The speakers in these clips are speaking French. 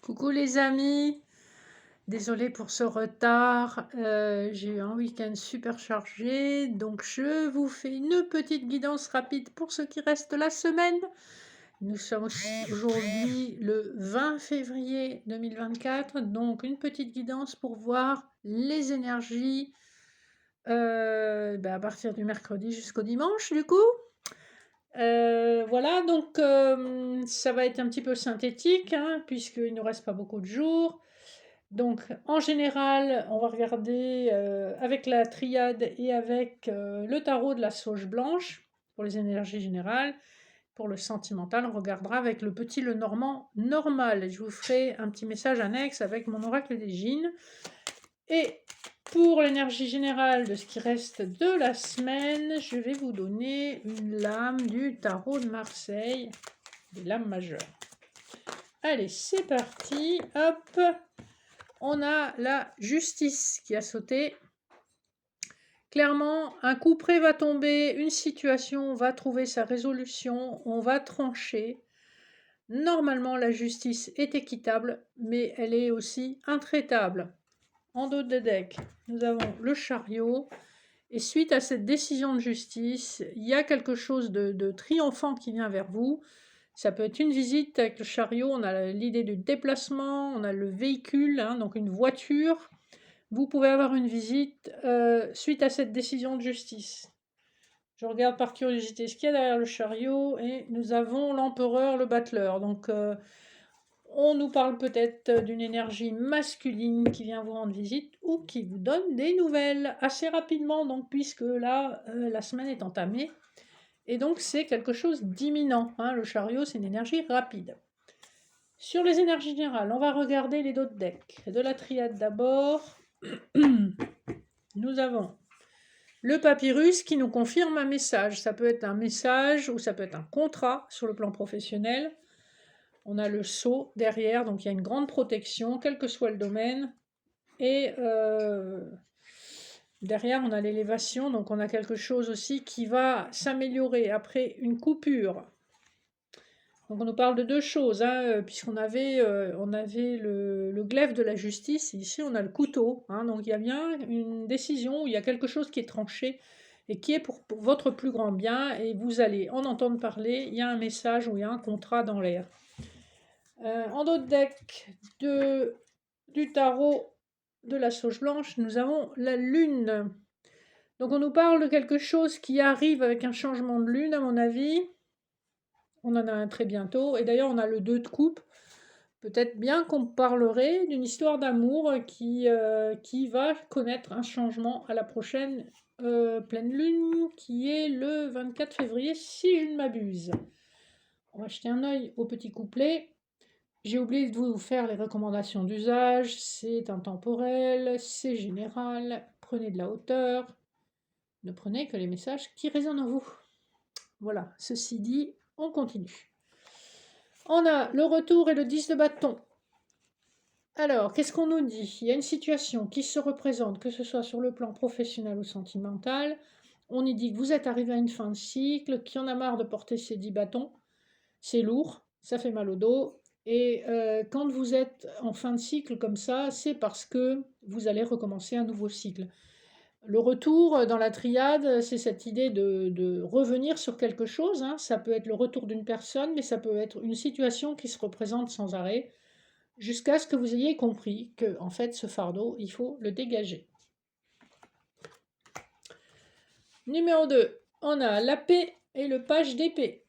Coucou les amis, désolée pour ce retard, j'ai eu un week-end super chargé, donc je vous fais une petite guidance rapide pour ce qui reste de la semaine. Nous sommes aujourd'hui le 20 février 2024, donc une petite guidance pour voir les énergies à partir du mercredi jusqu'au dimanche du coup. Voilà, donc ça va être un petit peu synthétique, hein, puisqu'il ne nous reste pas beaucoup de jours. Donc en général, on va regarder, avec la triade et avec, le tarot de la sauge blanche, pour les énergies générales. Pour le sentimental, on regardera avec le petit Lenormand normal. Je vous ferai un petit message annexe avec mon oracle des Gines. Et pour l'énergie générale de ce qui reste de la semaine, je vais vous donner une lame du tarot de Marseille, des lames majeures. Allez, c'est parti. Hop, on a la justice qui a sauté. Clairement, un coup près va tomber, une situation va trouver sa résolution, on va trancher. Normalement, la justice est équitable, mais elle est aussi intraitable. En dos de deck, nous avons le chariot. Et suite à cette décision de justice, il y a quelque chose de triomphant qui vient vers vous. Ça peut être une visite avec le chariot, on a l'idée du déplacement, on a le véhicule, hein, donc une voiture. Vous pouvez avoir une visite suite à cette décision de justice. Je regarde par curiosité ce qu'il y a derrière le chariot et nous avons l'empereur, le battleur. Donc on nous parle peut-être d'une énergie masculine qui vient vous rendre visite ou qui vous donne des nouvelles assez rapidement, donc puisque là, la semaine est entamée. Et donc c'est quelque chose d'imminent, hein. Le chariot, c'est une énergie rapide. Sur les énergies générales, on va regarder les autres decks. De la triade d'abord, nous avons le papyrus qui nous confirme un message. Ça peut être un message ou ça peut être un contrat sur le plan professionnel. On a le sceau derrière, donc il y a une grande protection, quel que soit le domaine. Et derrière, on a l'élévation, donc on a quelque chose aussi qui va s'améliorer après une coupure. Donc on nous parle de deux choses, hein, puisqu'on avait, le glaive de la justice, et ici on a le couteau. Hein, donc il y a bien une décision où il y a quelque chose qui est tranché et qui est pour votre plus grand bien, et vous allez en entendre parler, il y a un message ou il y a un contrat dans l'air. En d'autres decks du tarot de la sauge blanche, nous avons la lune. Donc on nous parle de quelque chose qui arrive avec un changement de lune, à mon avis. On en a un très bientôt. Et d'ailleurs, on a le 2 de coupe. Peut-être bien qu'on parlerait d'une histoire d'amour qui va connaître un changement à la prochaine pleine lune, qui est le 24 février, si je ne m'abuse. On va jeter un œil au petit couplet. J'ai oublié de vous faire les recommandations d'usage. C'est intemporel, c'est général. Prenez de la hauteur. Ne prenez que les messages qui résonnent en vous. Voilà, ceci dit, on continue. On a le retour et le 10 de bâton. Alors, qu'est-ce qu'on nous dit? Il y a une situation qui se représente, que ce soit sur le plan professionnel ou sentimental. On y dit que vous êtes arrivé à une fin de cycle, qu'il y en a marre de porter ces 10 bâtons. C'est lourd, ça fait mal au dos. Et quand vous êtes en fin de cycle comme ça, c'est parce que vous allez recommencer un nouveau cycle. Le retour dans la triade, c'est cette idée de revenir sur quelque chose, hein. Ça peut être le retour d'une personne, mais ça peut être une situation qui se représente sans arrêt, jusqu'à ce que vous ayez compris que, en fait, ce fardeau, il faut le dégager. Numéro 2, on a la paix et le page d'épée.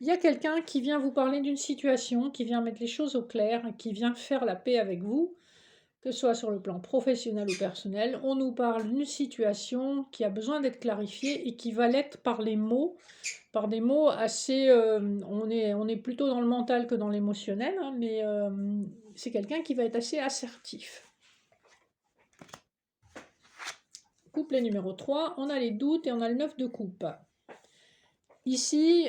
Il y a quelqu'un qui vient vous parler d'une situation, qui vient mettre les choses au clair, qui vient faire la paix avec vous, que ce soit sur le plan professionnel ou personnel. On nous parle d'une situation qui a besoin d'être clarifiée et qui va l'être par les mots, par des mots assez... on est plutôt dans le mental que dans l'émotionnel, hein, mais c'est quelqu'un qui va être assez assertif. Couplet numéro 3, on a les doutes et on a le 9 de coupe. Ici,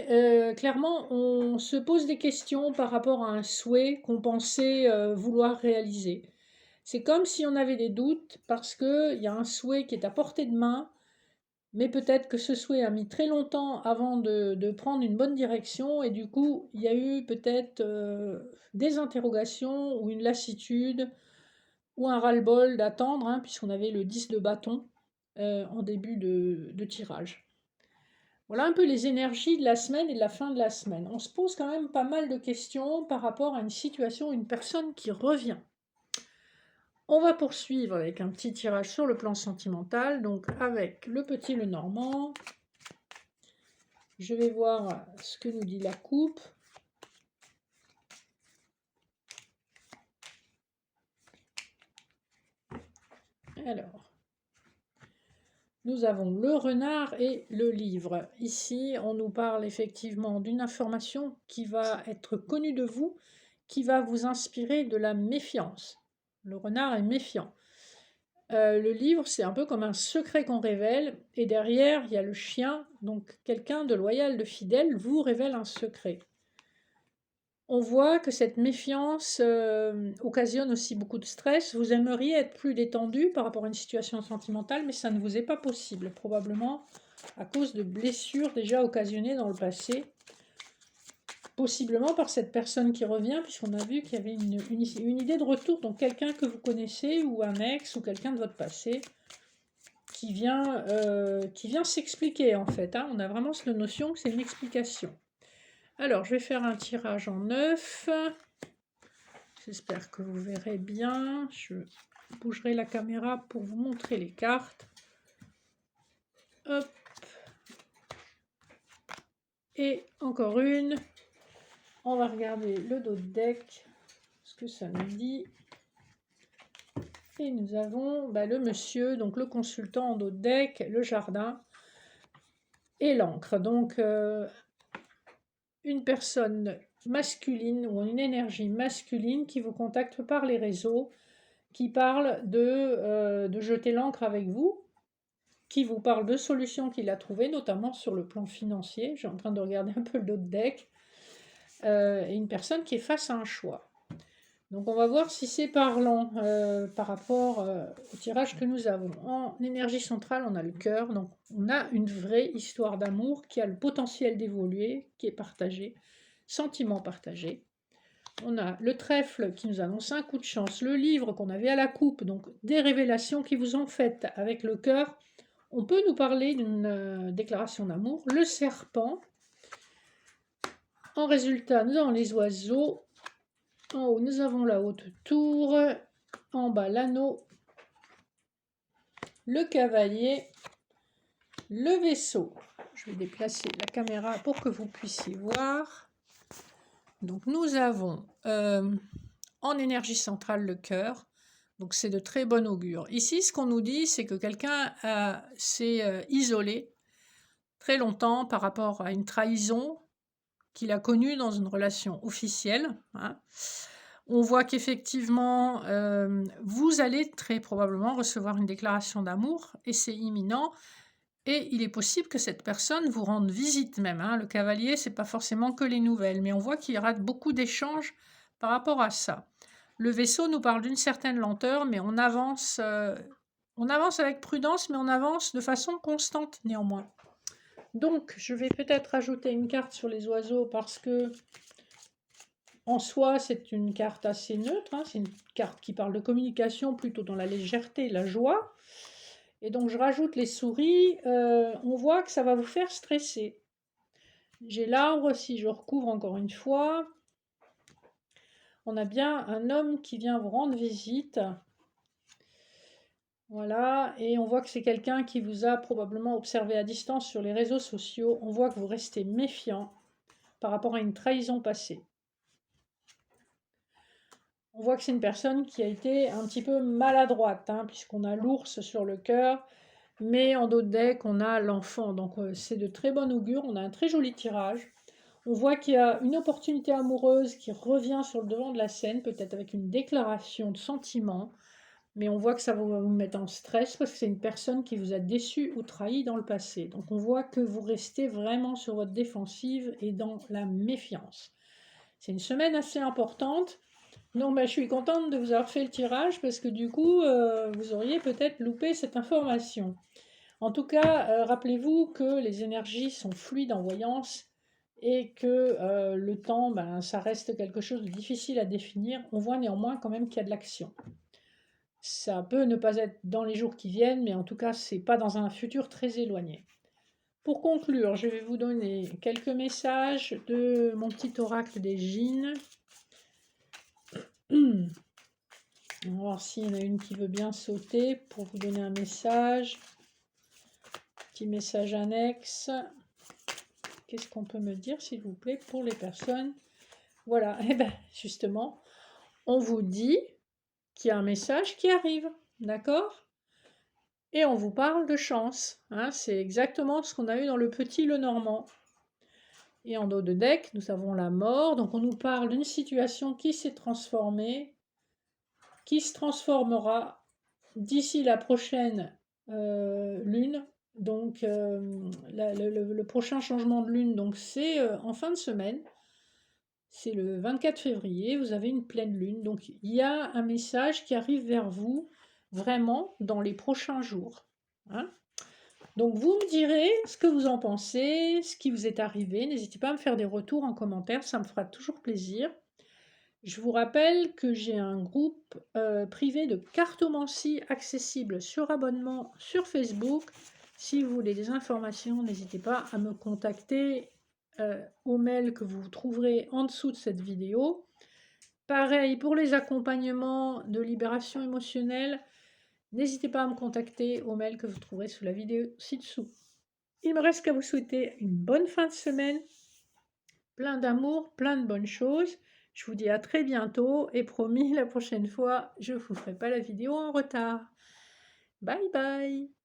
clairement, on se pose des questions par rapport à un souhait qu'on pensait vouloir réaliser. C'est comme si on avait des doutes parce qu'il y a un souhait qui est à portée de main mais peut-être que ce souhait a mis très longtemps avant de prendre une bonne direction et du coup, il y a eu peut-être des interrogations ou une lassitude ou un ras-le-bol d'attendre, hein, puisqu'on avait le 10 de bâton en début de tirage. Voilà un peu les énergies de la semaine et de la fin de la semaine. On se pose quand même pas mal de questions par rapport à une situation, une personne qui revient. On va poursuivre avec un petit tirage sur le plan sentimental, donc avec le petit Lenormand. Je vais voir ce que nous dit la coupe. Alors, nous avons le renard et le livre. Ici, on nous parle effectivement d'une information qui va être connue de vous, qui va vous inspirer de la méfiance. Le renard est méfiant. Le livre, c'est un peu comme un secret qu'on révèle, et derrière, il y a le chien, donc quelqu'un de loyal, de fidèle, vous révèle un secret. On voit que cette méfiance occasionne aussi beaucoup de stress. Vous aimeriez être plus détendu par rapport à une situation sentimentale, mais ça ne vous est pas possible, probablement à cause de blessures déjà occasionnées dans le passé. Possiblement par cette personne qui revient, puisqu'on a vu qu'il y avait une idée de retour, donc quelqu'un que vous connaissez, ou un ex, ou quelqu'un de votre passé, qui vient s'expliquer en fait. Hein. On a vraiment cette notion que c'est une explication. Alors, je vais faire un tirage en 9. J'espère que vous verrez bien. Je bougerai la caméra pour vous montrer les cartes. Hop. Et encore une. On va regarder le dos de deck, ce que ça nous dit. Et nous avons le monsieur, donc le consultant en dos de deck, le jardin et l'encre. Donc, une personne masculine ou une énergie masculine qui vous contacte par les réseaux, qui parle de jeter l'encre avec vous, qui vous parle de solutions qu'il a trouvées, notamment sur le plan financier. J'ai en train de regarder un peu le dos de deck. Et une personne qui est face à un choix. Donc on va voir si c'est parlant par rapport au tirage que nous avons. En énergie centrale, on a le cœur, donc on a une vraie histoire d'amour qui a le potentiel d'évoluer, qui est partagée, sentiment partagé. On a le trèfle qui nous annonce un coup de chance, le livre qu'on avait à la coupe, donc des révélations qui vous ont faites avec le cœur. On peut nous parler d'une déclaration d'amour. Le serpent. En résultat, nous avons les oiseaux. En haut, nous avons la haute tour. En bas, l'anneau. Le cavalier. Le vaisseau. Je vais déplacer la caméra pour que vous puissiez voir. Donc, nous avons en énergie centrale le cœur. Donc, c'est de très bon augure. Ici, ce qu'on nous dit, c'est que quelqu'un s'est isolé très longtemps par rapport à une trahison qu'il a connue dans une relation officielle. Hein. On voit qu'effectivement, vous allez très probablement recevoir une déclaration d'amour et c'est imminent. Et il est possible que cette personne vous rende visite même. Hein. Le cavalier, c'est pas forcément que les nouvelles, mais on voit qu'il y aura beaucoup d'échanges par rapport à ça. Le vaisseau nous parle d'une certaine lenteur, mais on avance avec prudence, mais on avance de façon constante néanmoins. Donc, je vais peut-être ajouter une carte sur les oiseaux parce que, en soi, c'est une carte assez neutre. Hein, c'est une carte qui parle de communication plutôt dans la légèreté, la joie. Et donc, je rajoute les souris. On voit que ça va vous faire stresser. J'ai l'arbre, si je recouvre encore une fois. On a bien un homme qui vient vous rendre visite. Voilà, et on voit que c'est quelqu'un qui vous a probablement observé à distance sur les réseaux sociaux. On voit que vous restez méfiant par rapport à une trahison passée. On voit que c'est une personne qui a été un petit peu maladroite, hein, puisqu'on a l'ours sur le cœur, mais en dos de deck, on a l'enfant. Donc c'est de très bon augure, on a un très joli tirage. On voit qu'il y a une opportunité amoureuse qui revient sur le devant de la scène, peut-être avec une déclaration de sentiment. Mais on voit que ça va vous mettre en stress parce que c'est une personne qui vous a déçu ou trahi dans le passé. Donc on voit que vous restez vraiment sur votre défensive et dans la méfiance. C'est une semaine assez importante. Donc je suis contente de vous avoir fait le tirage parce que du coup, vous auriez peut-être loupé cette information. En tout cas, rappelez-vous que les énergies sont fluides en voyance et que le temps, ben, ça reste quelque chose de difficile à définir. On voit néanmoins quand même qu'il y a de l'action. Ça peut ne pas être dans les jours qui viennent, mais en tout cas, c'est pas dans un futur très éloigné. Pour conclure, je vais vous donner quelques messages de mon petit oracle des Gines. On va voir s'il y en a une qui veut bien sauter pour vous donner un message. Petit message annexe. Qu'est-ce qu'on peut me dire, s'il vous plaît, pour les personnes? Voilà, et bien justement, on vous dit qu'il y a un message qui arrive, d'accord? Et on vous parle de chance, hein, c'est exactement ce qu'on a eu dans le petit Lenormand. Et en dos de deck, nous avons la mort, donc on nous parle d'une situation qui s'est transformée, qui se transformera d'ici la prochaine lune. Donc le prochain changement de lune, donc c'est en fin de semaine. C'est le 24 février, vous avez une pleine lune. Donc il y a un message qui arrive vers vous vraiment dans les prochains jours. Hein. Donc vous me direz ce que vous en pensez, ce qui vous est arrivé. N'hésitez pas à me faire des retours en commentaire, ça me fera toujours plaisir. Je vous rappelle que j'ai un groupe privé de cartomancie accessible sur abonnement sur Facebook. Si vous voulez des informations, n'hésitez pas à me contacter au mail que vous trouverez en dessous de cette vidéo. Pareil pour les accompagnements de libération émotionnelle, n'hésitez pas à me contacter au mail que vous trouverez sous la vidéo ci-dessous. Il me reste qu'à vous souhaiter une bonne fin de semaine, plein d'amour, plein de bonnes choses. Je vous dis à très bientôt et promis, la prochaine fois, je ne vous ferai pas la vidéo en retard. Bye bye!